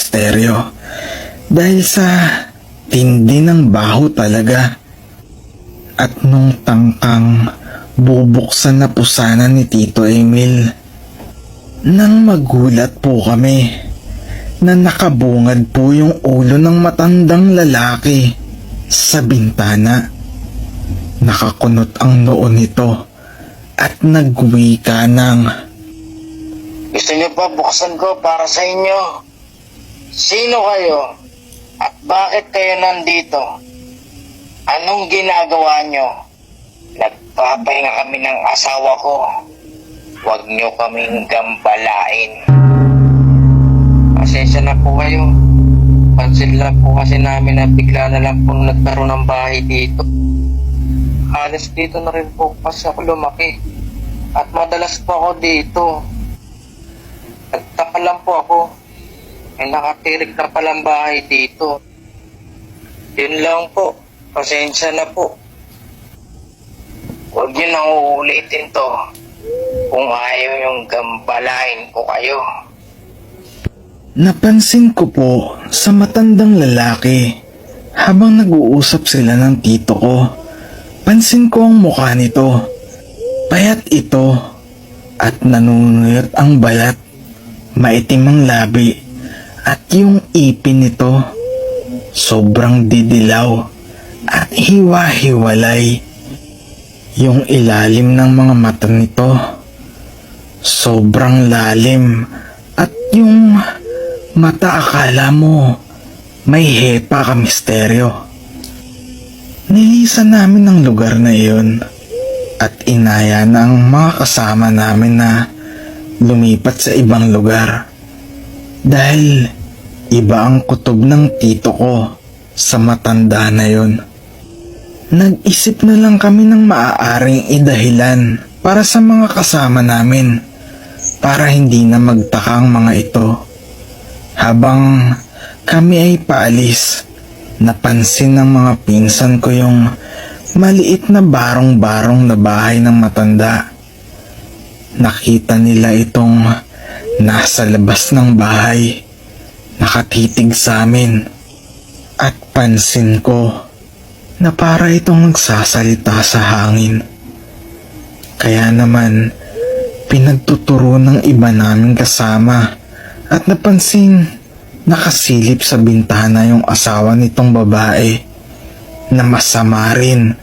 misteryo. Dahil sa tindi ng baho talaga. At nung tangkang bubuksan na po sana ni Tito Emil, nang magulat po kami na nakabungad po yung ulo ng matandang lalaki sa bintana. Nakakunot ang noo nito at nagwika ng, Gusto niyo pa buksan ko para sa inyo? Sino kayo? At bakit kayo nandito? Anong ginagawa niyo? Nagpapahinga kami ng asawa ko. Huwag niyo kaming gambalain. Pasensya na po kayo. Pansin lang po kasi namin na bigla na lang po nagkaroon ng bahay dito. Halos dito na rin po kasi ako lumaki. At madalas po ako dito. Nagtaka lang po ako. May nakatirik na palang bahay dito. Yun lang po. Pasensya na po. Huwag niyo nang uulitin to. Kung ayaw yung gambalain ko kayo. Napansin ko po sa matandang lalaki habang nag-uusap sila ng tito ko. Pansin ko ang mukha nito. Payat ito at nanunuyot ang balat. Maitim ang labi at yung ipin nito sobrang didilaw at hiwa-hiwalay. Yung ilalim ng mga mata nito sobrang lalim at yung mata akala mo may hepa ka misteryo. Nilisan namin ang lugar na iyon at inaya na ang mga kasama namin na lumipat sa ibang lugar dahil iba ang kutob ng tito ko sa matanda na yon. Nag-isip na lang kami ng maaaring idahilan para sa mga kasama namin para hindi na magtaka ang mga ito. Habang kami ay paalis, napansin ng mga pinsan ko yung maliit na barong-barong na bahay ng matanda. Nakita nila itong nasa labas ng bahay, nakatitig sa amin at pansin ko na para itong nagsasalita sa hangin. Kaya naman, pinagtuturo ng iba naming kasama at napansing nakasilip sa bintana yung asawa nitong babae na masama rin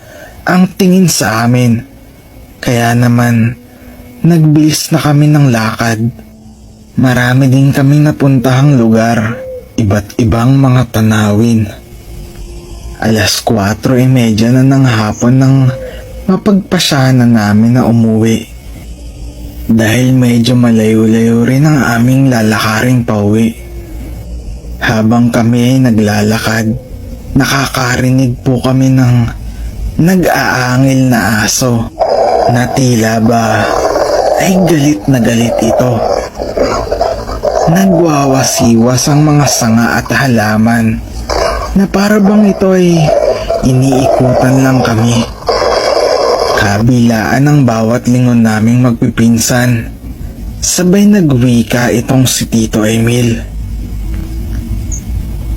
ang tingin sa amin. Kaya naman, nagbilis na kami ng lakad. Marami din kaming napuntahang lugar, iba't ibang mga tanawin. 4:30 na ng hapon nang mapagpasyahan namin na umuwi. Dahil medyo malayo-layo rin ang aming lalakaring pauwi. Habang kami ay naglalakad, nakakarinig po kami ng nag-aangil na aso na tila ba ay galit na galit ito. Nagwawasiwas ang mga sanga at halaman na para bang ito ay iniikutan lang kami. Kabilaan ang bawat lingon naming magpipinsan. Sabay nagwika itong si Tito Emil.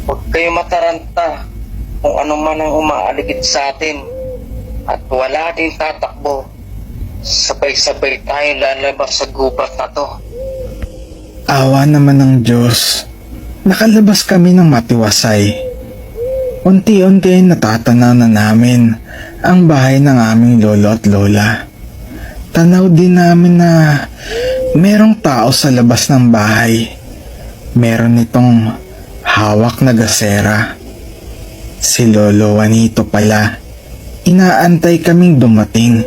Huwag kayo mataranta kung ano man ang umaaligid sa atin at wala din tatakbo. Sabay-sabay tayo lalabas sa gubat na to. Awa naman ng Diyos. Nakalabas kami ng matiwasay. Unti-unti ay natatanaw na namin ang bahay ng aming lolo at lola. Tanaw din namin na merong tao sa labas ng bahay. Meron itong hawak na gasera. Si Lolo Juanito pala. Inaantay kaming dumating.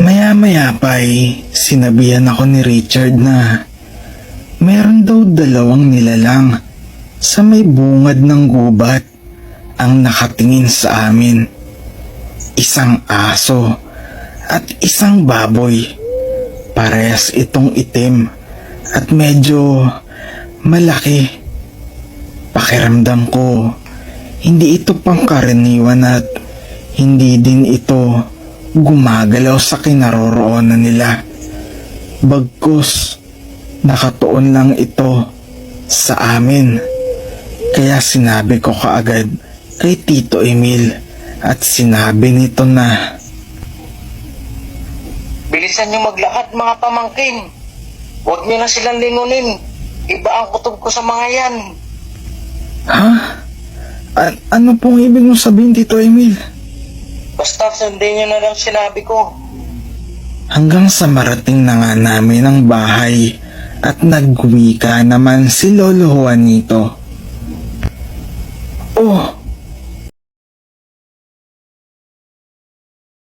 Maya-maya pa ay sinabihan ako ni Richard na meron daw 2 nilalang sa may bungad ng gubat ang nakatingin sa amin. Isang aso at isang baboy. Parehas itong itim at medyo malaki. Pakiramdam ko, hindi ito pangkaraniwan at hindi din ito gumagalaw sa kinaroroonan nila. Bagkus, nakatuon lang ito sa amin Kaya sinabi ko kaagad kay Tito Emil at sinabi nito na, Bilisan niyo maglakad mga pamangkin. Huwag niyo na silang lingunin. Iba ang kutob ko sa mga yan. "Ha? Ano pong ibig mong sabihin, Tito Emil?" Basta sundin niyo na lang sinabi ko. Hanggang sa marating na nga namin ang bahay at nagwika naman si Lolo Juanito. "Oh,